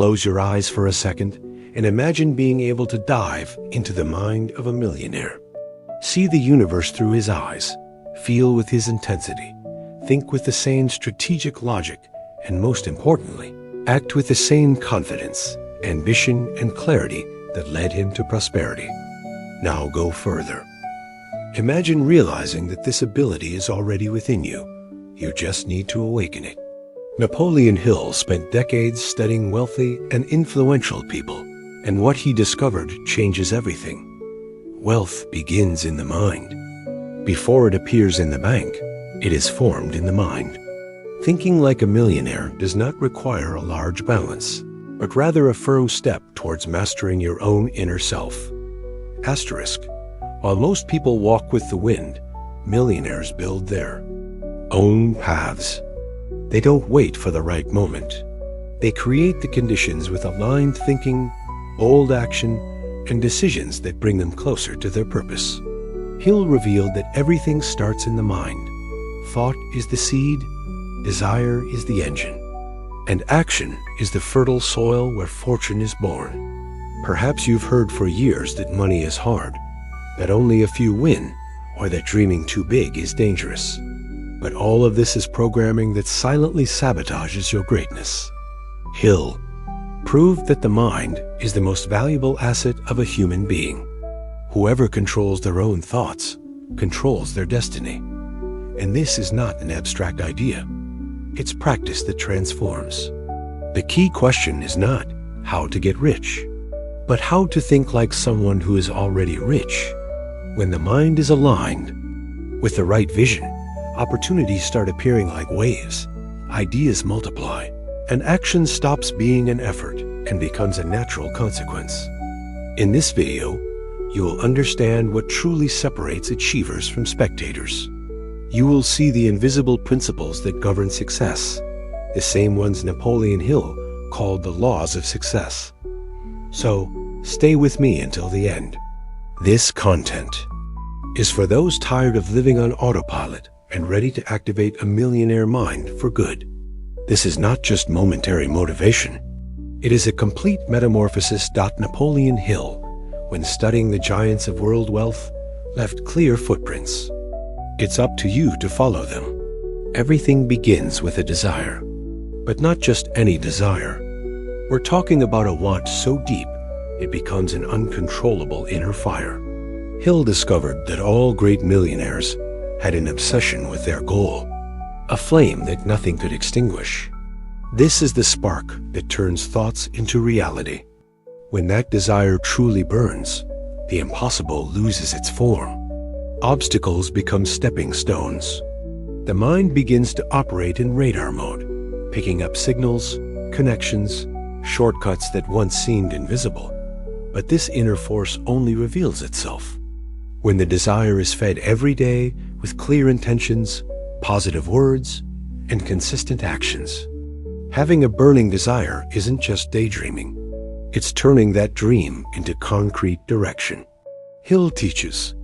Close your eyes for a second and imagine being able to dive into the mind of a millionaire. See the universe through his eyes, feel with his intensity, think with the same strategic logic, and most importantly, act with the same confidence, ambition, and clarity that led him to prosperity. Now go further. Imagine realizing that this ability is already within you. You just need to awaken it. Napoleon Hill spent decades studying wealthy and influential people, and what he discovered changes everything. Wealth begins in the mind. Before it appears in the bank, it is formed in the mind. Thinking like a millionaire does not require a large balance, but rather a firm step towards mastering your own inner self. Asterisk. While most people walk with the wind, millionaires build their own paths. They don't wait for the right moment. They create the conditions with aligned thinking, bold action, and decisions that bring them closer to their purpose. Hill revealed that everything starts in the mind. Thought is the seed, desire is the engine, and action is the fertile soil where fortune is born. Perhaps you've heard for years that money is hard, that only a few win, or that dreaming too big is dangerous. But all of this is programming that silently sabotages your greatness. Hill proved that the mind is the most valuable asset of a human being. Whoever controls their own thoughts controls their destiny. And this is not an abstract idea. It's practice that transforms. The key question is not how to get rich, but how to think like someone who is already rich. When the mind is aligned with the right vision, opportunities start appearing like waves, ideas multiply, and action stops being an effort and becomes a natural consequence. In this video, you will understand what truly separates achievers from spectators. You will see the invisible principles that govern success, the same ones Napoleon Hill called the laws of success. So, stay with me until the end. This content is for those tired of living on autopilot and ready to activate a millionaire mind for good. This is not just momentary motivation. It is a complete metamorphosis. Napoleon Hill, when studying the giants of world wealth, left clear footprints. It's up to you to follow them. Everything begins with a desire, but not just any desire. We're talking about a want so deep, it becomes an uncontrollable inner fire. Hill discovered that all great millionaires had an obsession with their goal, a flame that nothing could extinguish. This is the spark that turns thoughts into reality. When that desire truly burns, the impossible loses its form. Obstacles become stepping stones. The mind begins to operate in radar mode, picking up signals, connections, shortcuts that once seemed invisible. But this inner force only reveals itself when the desire is fed every day with clear intentions, positive words, and consistent actions. Having a burning desire isn't just daydreaming. It's turning that dream into concrete direction. Hill teaches,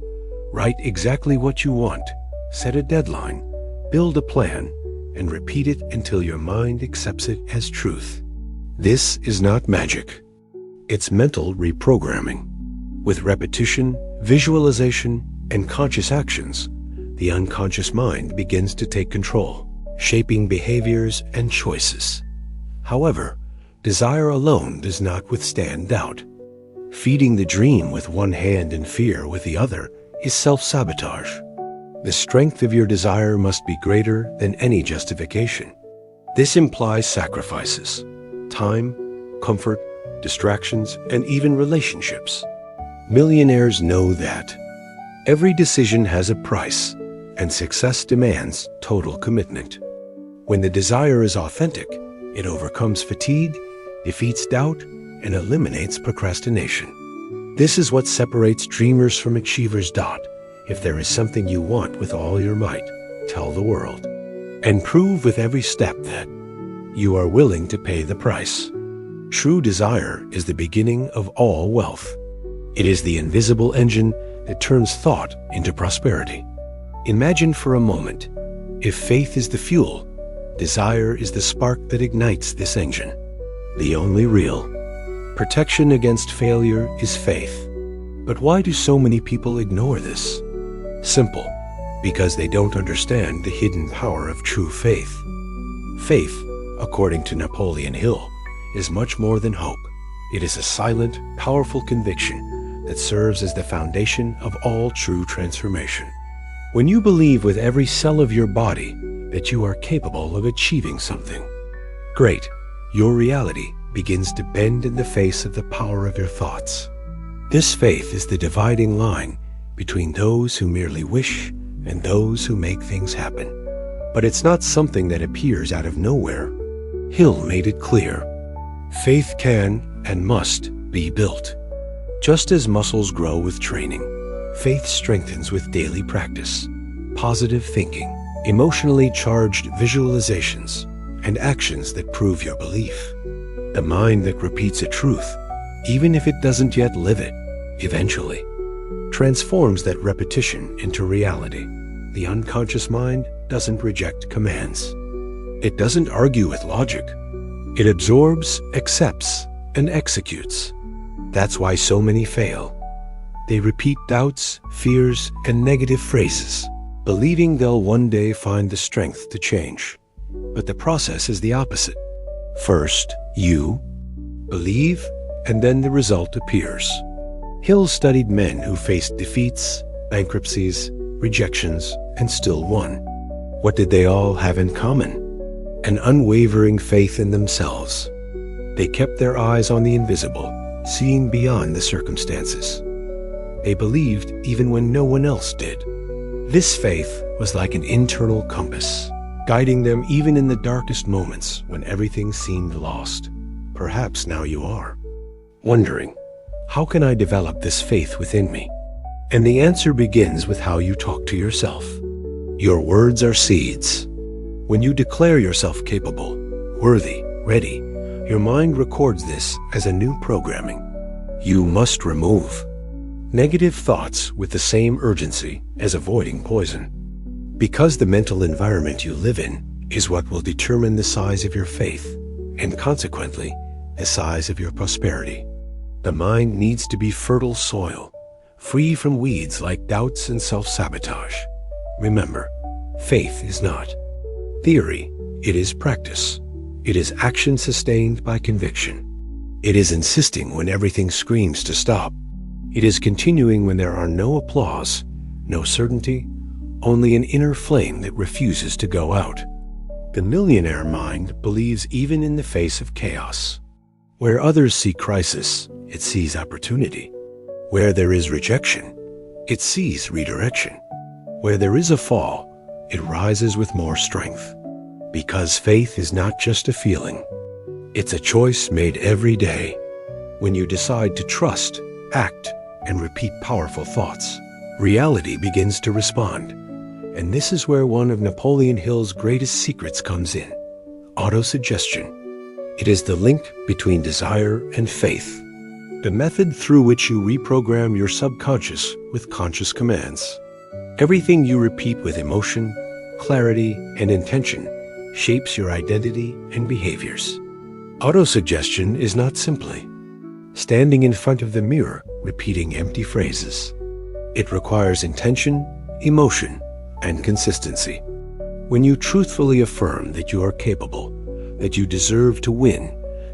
write exactly what you want, set a deadline, build a plan, and repeat it until your mind accepts it as truth. This is not magic. It's mental reprogramming. With repetition, visualization, and conscious actions, the unconscious mind begins to take control, shaping behaviors and choices. However, desire alone does not withstand doubt. Feeding the dream with one hand and fear with the other is self-sabotage. The strength of your desire must be greater than any justification. This implies sacrifices, time, comfort, distractions, and even relationships. Millionaires know that every decision has a price, and success demands total commitment. When the desire is authentic, it overcomes fatigue, defeats doubt, and eliminates procrastination. This is what separates dreamers from achievers. If there is something you want with all your might, tell the world, and prove with every step that you are willing to pay the price. True desire is the beginning of all wealth. It is the invisible engine that turns thought into prosperity. Imagine for a moment, if faith is the fuel, desire is the spark that ignites this engine. the only real. Protection against failure is faith. But why do so many people ignore this? Simple, because they don't understand the hidden power of true faith. Faith, according to Napoleon Hill, is much more than hope. It is a silent, powerful conviction that serves as the foundation of all true transformation. When you believe with every cell of your body that you are capable of achieving something, great, your reality begins to bend in the face of the power of your thoughts. This faith is the dividing line between those who merely wish and those who make things happen. But it's not something that appears out of nowhere. Hill made it clear. Faith can and must be built. Just as muscles grow with training, faith strengthens with daily practice, positive thinking, emotionally charged visualizations, and actions that prove your belief. The mind that repeats a truth, even if it doesn't yet live it, eventually transforms that repetition into reality. The unconscious mind doesn't reject commands. It doesn't argue with logic. It absorbs, accepts, and executes. That's why so many fail. They repeat doubts, fears, and negative phrases, believing they'll one day find the strength to change. But the process is the opposite. First, you believe, and then the result appears. Hill studied men who faced defeats, bankruptcies, rejections, and still won. What did they all have in common? An unwavering faith in themselves. They kept their eyes on the invisible, seeing beyond the circumstances. They believed even when no one else did. This faith was like an internal compass, guiding them even in the darkest moments when everything seemed lost. Perhaps now you are wondering, how can I develop this faith within me? And the answer begins with how you talk to yourself. Your words are seeds. When you declare yourself capable, worthy, ready, your mind records this as a new programming. You must remove negative thoughts with the same urgency as avoiding poison. Because the mental environment you live in is what will determine the size of your faith, and consequently, the size of your prosperity. The mind needs to be fertile soil, free from weeds like doubts and self-sabotage. Remember, faith is not theory, it is practice. It is action sustained by conviction. It is insisting when everything screams to stop. It is continuing when there are no applause, no certainty, only an inner flame that refuses to go out. The millionaire mind believes even in the face of chaos. Where others see crisis, it sees opportunity. Where there is rejection, it sees redirection. Where there is a fall, it rises with more strength. Because faith is not just a feeling. It's a choice made every day. When you decide to trust, act, and repeat powerful thoughts, reality begins to respond. And this is where one of Napoleon Hill's greatest secrets comes in: autosuggestion. It is the link between desire and faith, the method through which you reprogram your subconscious with conscious commands. Everything you repeat with emotion, clarity, and intention shapes your identity and behaviors. Autosuggestion is not simply standing in front of the mirror repeating empty phrases. It requires intention, emotion, and consistency. When you truthfully affirm that you are capable, that you deserve to win,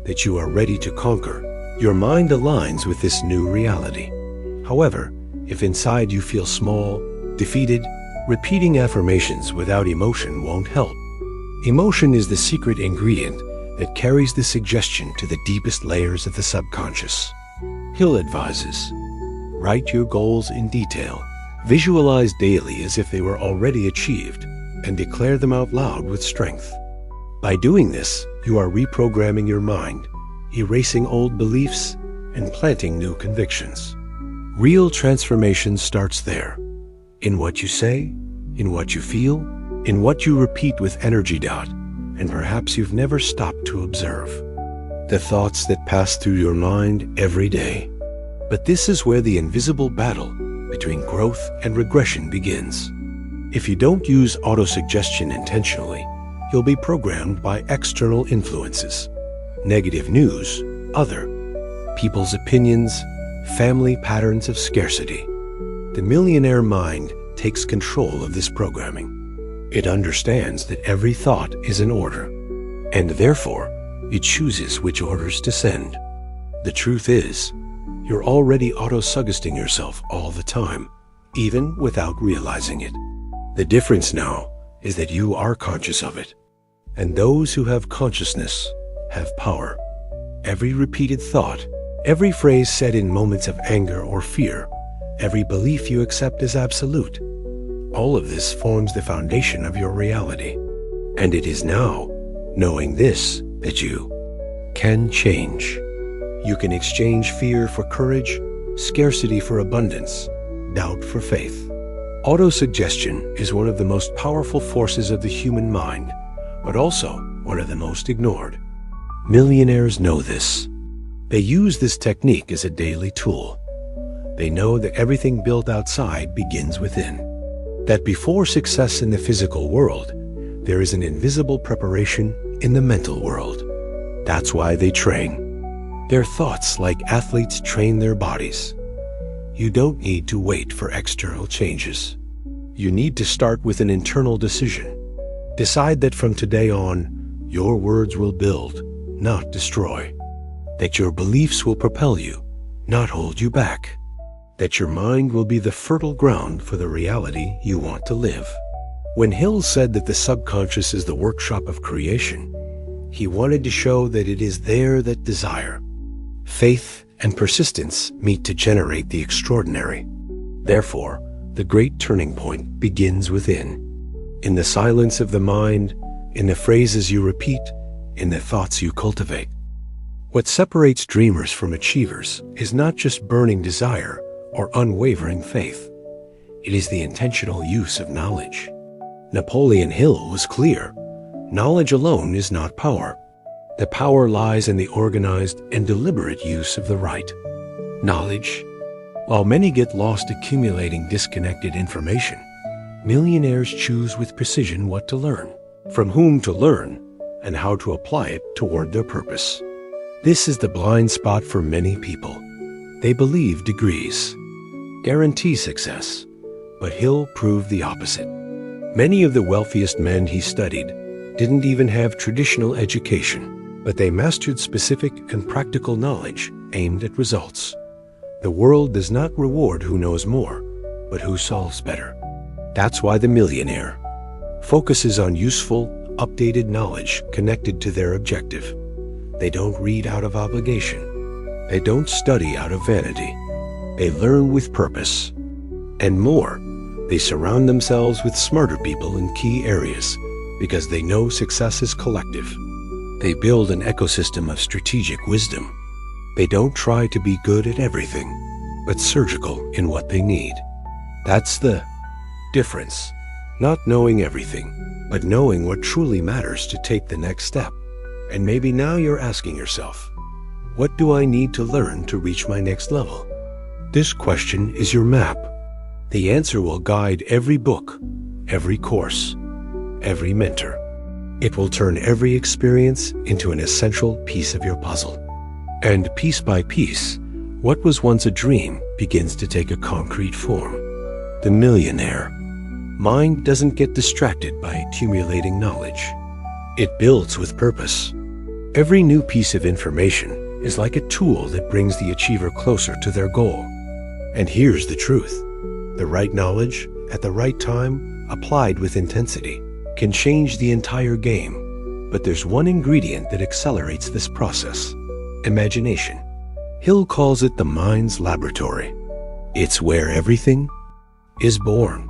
that you are ready to conquer, your mind aligns with this new reality. However, if inside you feel small, defeated, repeating affirmations without emotion won't help. Emotion is the secret ingredient that carries the suggestion to the deepest layers of the subconscious. Hill advises, write your goals in detail, visualize daily as if they were already achieved, and declare them out loud with strength. By doing this, you are reprogramming your mind, erasing old beliefs, and planting new convictions. Real transformation starts there, in what you say, in what you feel, in what you repeat with energy. And perhaps you've never stopped to observe the thoughts that pass through your mind every day. But this is where the invisible battle between growth and regression begins. If you don't use autosuggestion intentionally, you'll be programmed by external influences. negative news, other, people's opinions, family patterns of scarcity. The millionaire mind takes control of this programming. It understands that every thought is an order, and therefore it chooses which orders to send. The truth is, you're already auto-suggesting yourself all the time, even without realizing it. The difference now is that you are conscious of it. And those who have consciousness have power. Every repeated thought, every phrase said in moments of anger or fear, every belief you accept as absolute, all of this forms the foundation of your reality. And it is now, knowing this, that you can change. You can exchange fear for courage, scarcity for abundance, doubt for faith. Autosuggestion is one of the most powerful forces of the human mind, but also one of the most ignored. Millionaires know this. They use this technique as a daily tool. They know that everything built outside begins within. That before success in the physical world, there is an invisible preparation in the mental world. That's why they train. Their thoughts, like athletes, train their bodies. You don't need to wait for external changes. You need to start with an internal decision. Decide that from today on, your words will build, not destroy. That your beliefs will propel you, not hold you back. That your mind will be the fertile ground for the reality you want to live. When Hill said that the subconscious is the workshop of creation, he wanted to show that it is there that desire, faith, and persistence meet to generate the extraordinary. Therefore, the great turning point begins within. In the silence of the mind, in the phrases you repeat, in the thoughts you cultivate. What separates dreamers from achievers is not just burning desire or unwavering faith. It is the intentional use of knowledge. Napoleon Hill was clear. Knowledge alone is not power. The power lies in the organized and deliberate use of the right knowledge. While many get lost accumulating disconnected information, millionaires choose with precision what to learn, from whom to learn, and how to apply it toward their purpose. This is the blind spot for many people. They believe degrees guarantee success, but Hill proved the opposite. Many of the wealthiest men he studied didn't even have traditional education, but they mastered specific and practical knowledge aimed at results. The world does not reward who knows more, but who solves better. That's why the millionaire focuses on useful, updated knowledge connected to their objective. They don't read out of obligation. They don't study out of vanity. They learn with purpose. And more, they surround themselves with smarter people in key areas because they know success is collective. They build an ecosystem of strategic wisdom. They don't try to be good at everything, but surgical in what they need. That's the difference. Not knowing everything, but knowing what truly matters to take the next step. And maybe now you're asking yourself, what do I need to learn to reach my next level? This question is your map. The answer will guide every book, every course, every mentor. It will turn every experience into an essential piece of your puzzle. And piece by piece, what was once a dream begins to take a concrete form. The millionaire mind doesn't get distracted by accumulating knowledge. It builds with purpose. Every new piece of information is like a tool that brings the achiever closer to their goal. And here's the truth. The right knowledge, at the right time, applied with intensity, can change the entire game. But there's one ingredient that accelerates this process: imagination. Hill calls it the mind's laboratory. It's where everything is born.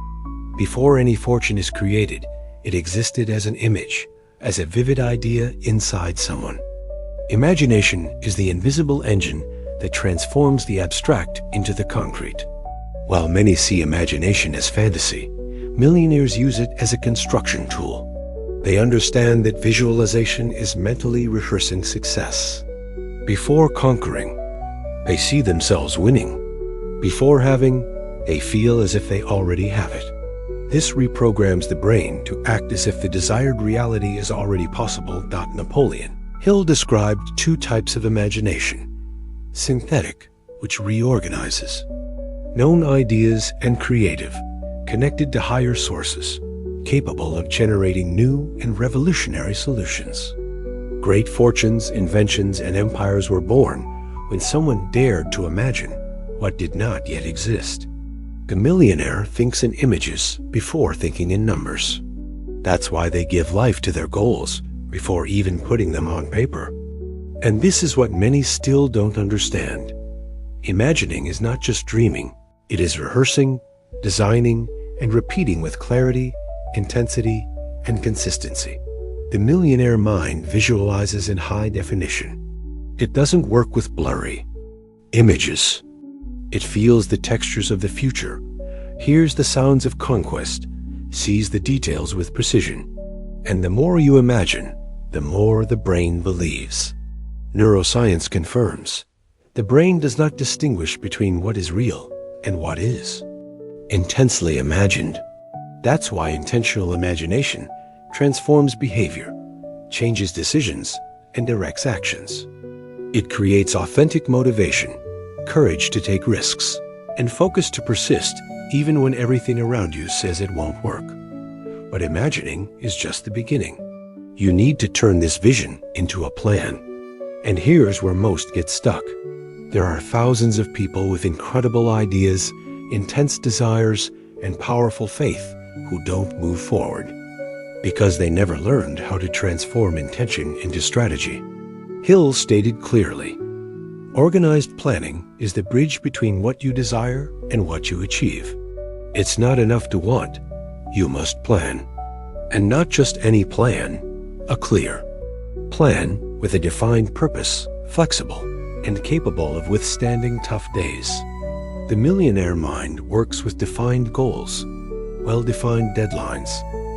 Before any fortune is created, it existed as an image, as a vivid idea inside someone. Imagination is the invisible engine that transforms the abstract into the concrete. While many see imagination as fantasy, millionaires use it as a construction tool. They understand that visualization is mentally rehearsing success. Before conquering, they see themselves winning. Before having, they feel as if they already have it. This reprograms the brain to act as if the desired reality is already possible. Napoleon Hill described two types of imagination: synthetic, which reorganizes; known ideas, and creative, connected to higher sources, capable of generating new and revolutionary solutions. Great fortunes, inventions, and empires were born when someone dared to imagine what did not yet exist. The millionaire thinks in images before thinking in numbers. That's why they give life to their goals before even putting them on paper. And this is what many still don't understand. Imagining is not just dreaming. It is rehearsing, designing, and repeating with clarity, intensity, and consistency. The millionaire mind visualizes in high definition. It doesn't work with blurry images. It feels the textures of the future, hears the sounds of conquest, sees the details with precision. And the more you imagine, the more the brain believes. Neuroscience confirms the brain does not distinguish between what is real and what is intensely imagined. That's why intentional imagination transforms behavior, changes decisions, and directs actions. It creates authentic motivation, courage to take risks, and focus to persist even when everything around you says it won't work. But imagining is just the beginning. You need to turn this vision into a plan. And here's where most get stuck. There are thousands of people with incredible ideas, intense desires, and powerful faith who don't move forward because they never learned how to transform intention into strategy. Hill stated clearly, organized planning is the bridge between what you desire and what you achieve. It's not enough to want, you must plan. And not just any plan, a clear plan with a defined purpose, flexible, and capable of withstanding tough days. The millionaire mind works with defined goals, well-defined deadlines,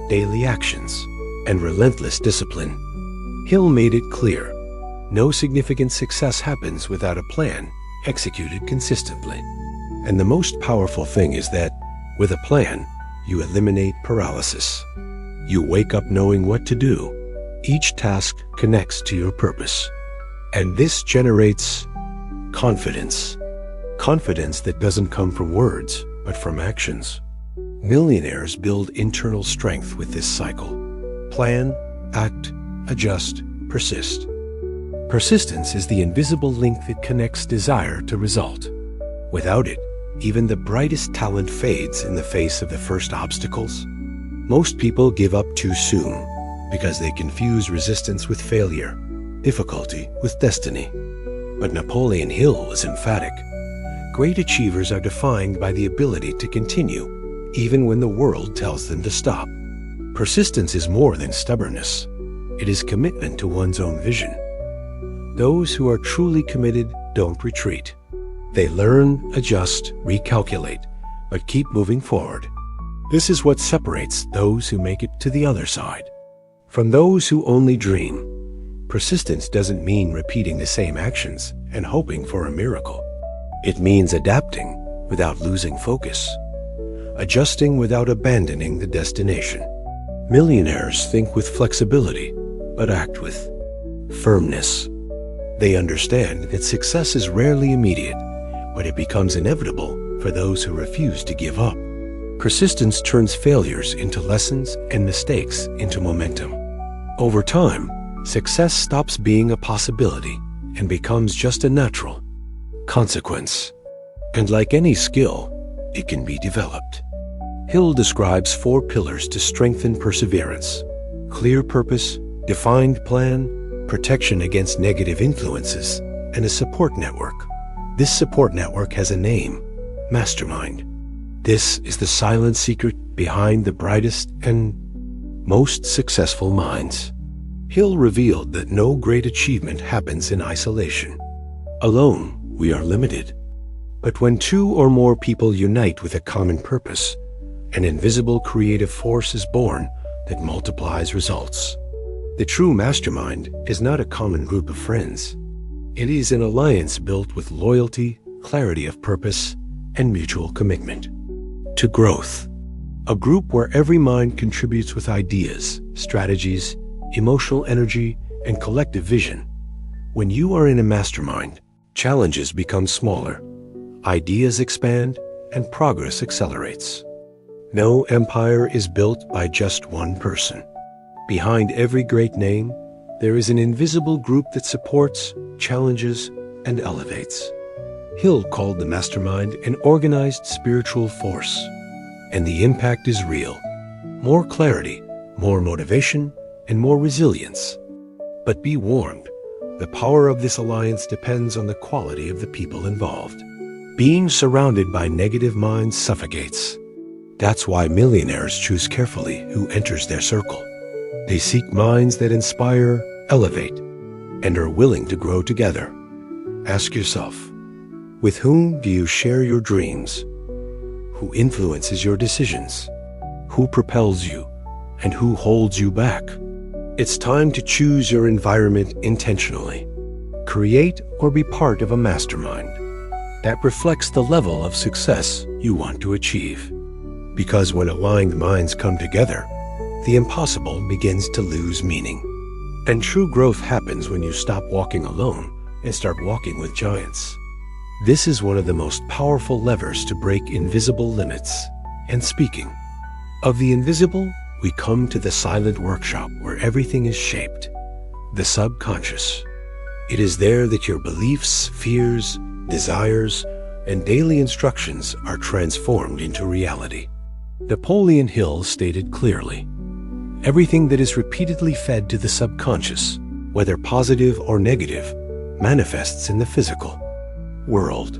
daily actions, and relentless discipline. Hill made it clear, no significant success happens without a plan executed consistently. And the most powerful thing is that, with a plan, you eliminate paralysis. You wake up knowing what to do. Each task connects to your purpose. And this generates confidence. Confidence that doesn't come from words, but from actions. Millionaires build internal strength with this cycle. Plan, act, adjust, persist. Persistence is the invisible link that connects desire to result. Without it, even the brightest talent fades in the face of the first obstacles. Most people give up too soon because they confuse resistance with failure, difficulty with destiny. But Napoleon Hill was emphatic. Great achievers are defined by the ability to continue, even when the world tells them to stop. Persistence is more than stubbornness. It is commitment to one's own vision. Those who are truly committed don't retreat. They learn, adjust, recalculate, but keep moving forward. This is what separates those who make it to the other side from those who only dream. Persistence doesn't mean repeating the same actions and hoping for a miracle. It means adapting without losing focus, adjusting without abandoning the destination. Millionaires think with flexibility, but act with firmness. They understand that success is rarely immediate, but it becomes inevitable for those who refuse to give up. Persistence turns failures into lessons and mistakes into momentum. Over time, success stops being a possibility and becomes just a natural consequence. And like any skill, it can be developed. Hill describes 4 pillars to strengthen perseverance: clear purpose, defined plan, protection against negative influences, and a support network. This support network has a name: mastermind. This is the silent secret behind the brightest and most successful minds. Hill revealed that no great achievement happens in isolation. Alone, we are limited. But when 2 or more people unite with a common purpose, an invisible creative force is born that multiplies results. The true mastermind is not a common group of friends. It is an alliance built with loyalty, clarity of purpose, and mutual commitment to growth. A group where every mind contributes with ideas, strategies, emotional energy, and collective vision. When you are in a mastermind, challenges become smaller, ideas expand, and progress accelerates. No empire is built by just one person. Behind every great name, there is an invisible group that supports, challenges, and elevates. Hill called the mastermind an organized spiritual force, and the impact is real. More clarity, more motivation, and more resilience. But be warned, the power of this alliance depends on the quality of the people involved. Being surrounded by negative minds suffocates. That's why millionaires choose carefully who enters their circle. They seek minds that inspire, elevate, and are willing to grow together. Ask yourself, with whom do you share your dreams? Who influences your decisions? Who propels you? And who holds you back? It's time to choose your environment intentionally. Create or be part of a mastermind that reflects the level of success you want to achieve. Because when aligned minds come together, the impossible begins to lose meaning. And true growth happens when you stop walking alone and start walking with giants. This is one of the most powerful levers to break invisible limits. And speaking of the invisible, we come to the silent workshop where everything is shaped, the subconscious. It is there that your beliefs, fears, desires, and daily instructions are transformed into reality. Napoleon Hill stated clearly, everything that is repeatedly fed to the subconscious, whether positive or negative, manifests in the physical world.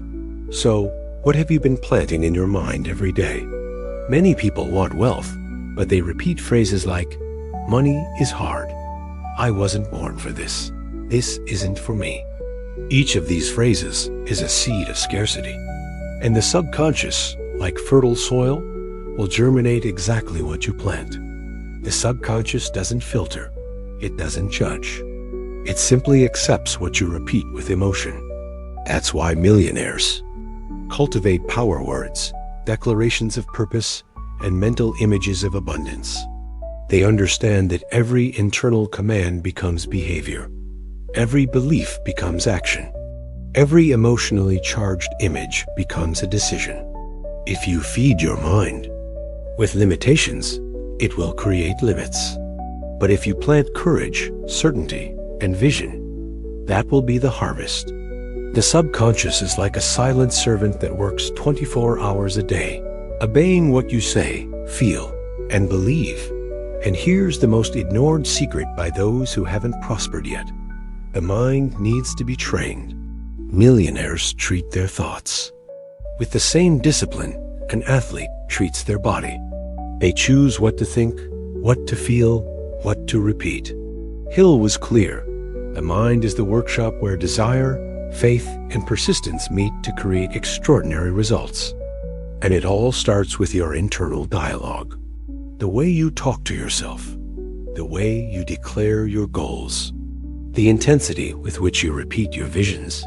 So, what have you been planting in your mind every day? Many people want wealth, but they repeat phrases like, money is hard. I wasn't born for this. This isn't for me. Each of these phrases is a seed of scarcity. And the subconscious, like fertile soil, will germinate exactly what you plant. The subconscious doesn't filter. It doesn't judge. It simply accepts what you repeat with emotion. That's why millionaires cultivate power words, declarations of purpose, and mental images of abundance. They understand that every internal command becomes behavior. Every belief becomes action. Every emotionally charged image becomes a decision. If you feed your mind with limitations, it will create limits. But if you plant courage, certainty, and vision, that will be the harvest. The subconscious is like a silent servant that works 24 hours a day, obeying what you say, feel, and believe. And here's the most ignored secret by those who haven't prospered yet. The mind needs to be trained. Millionaires treat their thoughts with the same discipline an athlete treats their body. They choose what to think, what to feel, what to repeat. Hill was clear. The mind is the workshop where desire, faith, and persistence meet to create extraordinary results. And it all starts with your internal dialogue. The way you talk to yourself, the way you declare your goals, the intensity with which you repeat your visions.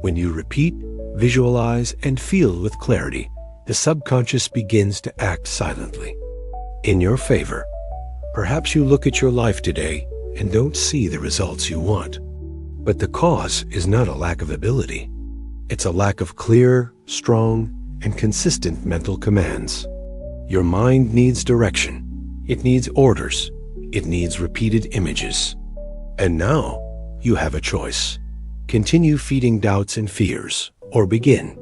When you repeat, visualize, and feel with clarity, the subconscious begins to act silently in your favor. Perhaps you look at your life today and don't see the results you want. But the cause is not a lack of ability. It's a lack of clear, strong, and consistent mental commands. Your mind needs direction. It needs orders. It needs repeated images. And now you have a choice. Continue feeding doubts and fears, or begin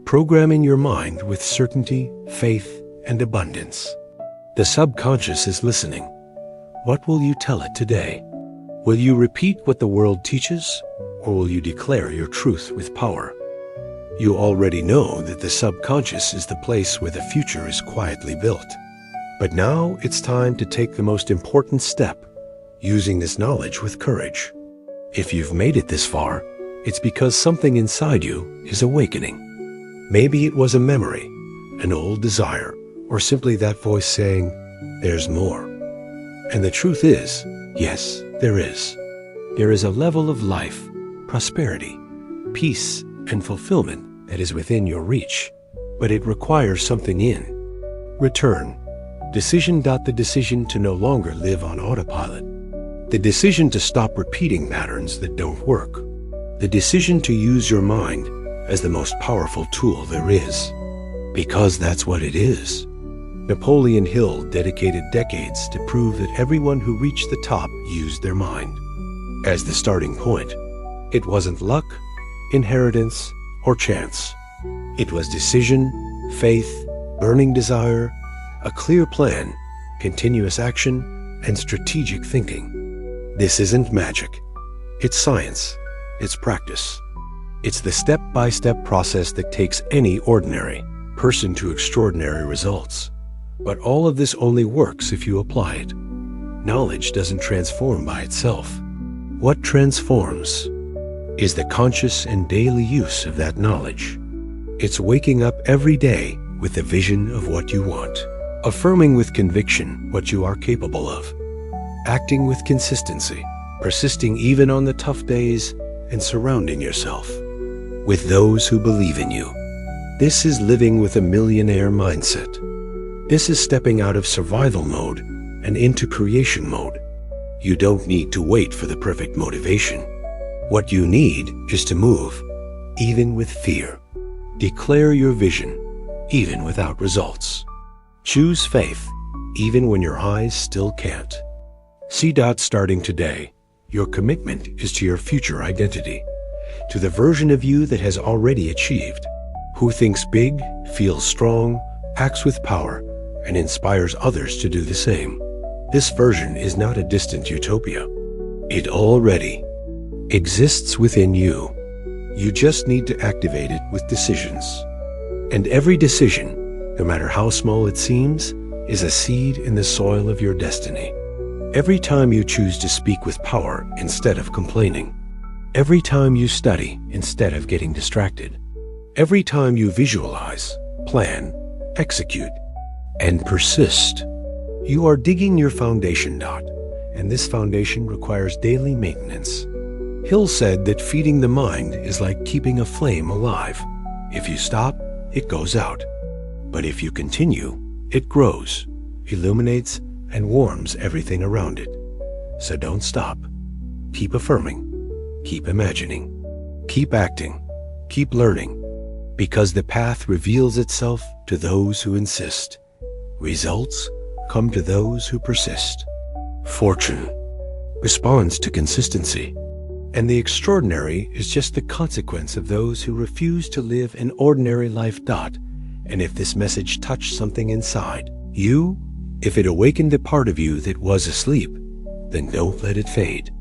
programming your mind with certainty, faith, and abundance. The subconscious is listening. What will you tell it today? Will you repeat what the world teaches, or will you declare your truth with power? You already know that the subconscious is the place where the future is quietly built. But now it's time to take the most important step, using this knowledge with courage. If you've made it this far, it's because something inside you is awakening. Maybe it was a memory, an old desire, or simply that voice saying, there's more. And the truth is, yes, there is. There is a level of life, prosperity, peace, and fulfillment that is within your reach, but it requires something in return. The decision to no longer live on autopilot, The decision to stop repeating patterns that don't work. The decision to use your mind as the most powerful tool there is. Because that's what it is. Napoleon Hill dedicated decades to prove that everyone who reached the top used their mind as the starting point. It wasn't luck, inheritance, or chance. It was decision, faith, burning desire, a clear plan, continuous action, and strategic thinking. This isn't magic. It's science. It's practice. It's the step-by-step process that takes any ordinary person to extraordinary results. But all of this only works if you apply it. Knowledge doesn't transform by itself. What transforms is the conscious and daily use of that knowledge. It's waking up every day with the vision of what you want, affirming with conviction what you are capable of, acting with consistency, persisting even on the tough days, and surrounding yourself with those who believe in you. This is living with a millionaire mindset. This is stepping out of survival mode and into creation mode. You don't need to wait for the perfect motivation. What you need is to move, even with fear. Declare your vision, even without results. Choose faith, even when your eyes still can't. Starting today, your commitment is to your future identity, to the version of you that has already achieved, who thinks big, feels strong, acts with power, and inspires others to do the same. This version is not a distant utopia. It already exists within you. You just need to activate it with decisions. And every decision, no matter how small it seems, is a seed in the soil of your destiny. Every time you choose to speak with power instead of complaining. Every time you study instead of getting distracted. Every time you visualize, plan, execute, and persist. You are digging your foundation. And this foundation requires daily maintenance. Hill said that feeding the mind is like keeping a flame alive. If you stop, it goes out. But if you continue, it grows, illuminates, and warms everything around it. So don't stop. Keep affirming. Keep imagining. Keep acting. Keep learning. Because the path reveals itself to those who insist. Results come to those who persist. Fortune responds to consistency. And the extraordinary is just the consequence of those who refuse to live an ordinary life. And if this message touched something inside you, if it awakened a part of you that was asleep, then don't let it fade.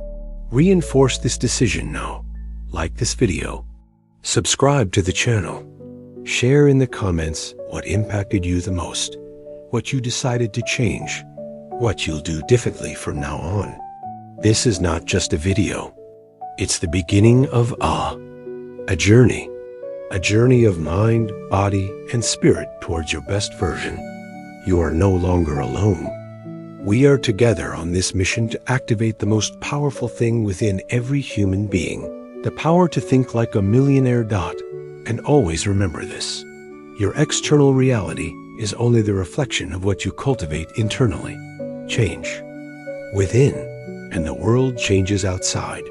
Reinforce this decision now. Like this video. Subscribe to the channel. Share in the comments what impacted you the most, what you decided to change, what you'll do differently from now on. This is not just a video. It's the beginning of a journey of mind, body, and spirit towards your best version. You are no longer alone. We are together on this mission to activate the most powerful thing within every human being, the power to think like a millionaire. And always remember this. Your external reality is only the reflection of what you cultivate internally. Change within, and the world changes outside.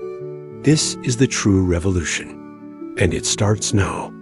This is the true revolution, and it starts now.